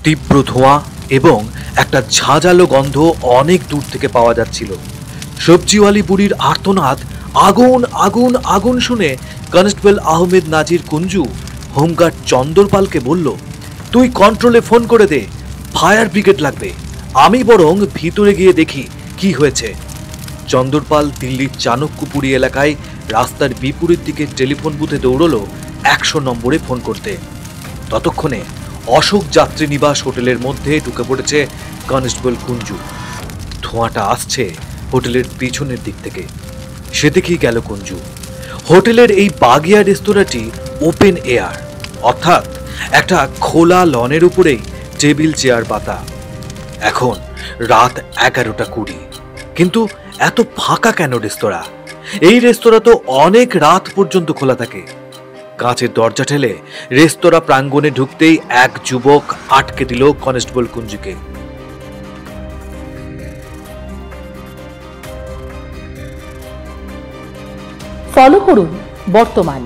তীব্র ধোঁয়া এবং একটা ঝাঁঝালো গন্ধ অনেক দূর থেকে পাওয়া যাচ্ছিল। সবজিওয়ালি বুড়ির আর্তনাদ, আগুন আগুন আগুন শুনে কনস্টেবল আহমেদ নাজির কুঞ্জু হোমগার্ড চন্দরপালকে বলল, তুই কন্ট্রোলে ফোন করে দে, ফায়ার ব্রিগেড লাগবে, আমি বরং ভিতরে গিয়ে দেখি কি হয়েছে। চন্দরপাল দিল্লির চাণক্যপুরী এলাকায় রাস্তার বিপরীত দিকে টেলিফোন বুথে দৌড়লো 100 নম্বরে ফোন করতে। ততক্ষণে অশোক যাত্রী নিবাস হোটেলের মধ্যে ঢুকে পড়েছে কনস্টেবল কুঞ্জু। ধোঁয়াটা আসছে হোটেলের পিছনের দিক থেকে। সেদিকেই গেল কুঞ্জু। হোটেলের এই বাগিয়া রেস্তোরাঁটি ওপেন এয়ার, অর্থাৎ একটা খোলা লনের উপরেই টেবিল চেয়ার পাতা। এখন রাত 11:20, কিন্তু এত ফাঁকা কেন রেস্তোরাঁ? এই রেস্তোরাঁ তো অনেক রাত পর্যন্ত খোলা থাকে। কাঁচের দরজা ঠেলে রেস্তোরাঁ প্রাঙ্গণে ঢুকতেই এক যুবক আটকে দিল কনস্টেবল কুঞ্জুকে। ফলো করুন বর্তমান।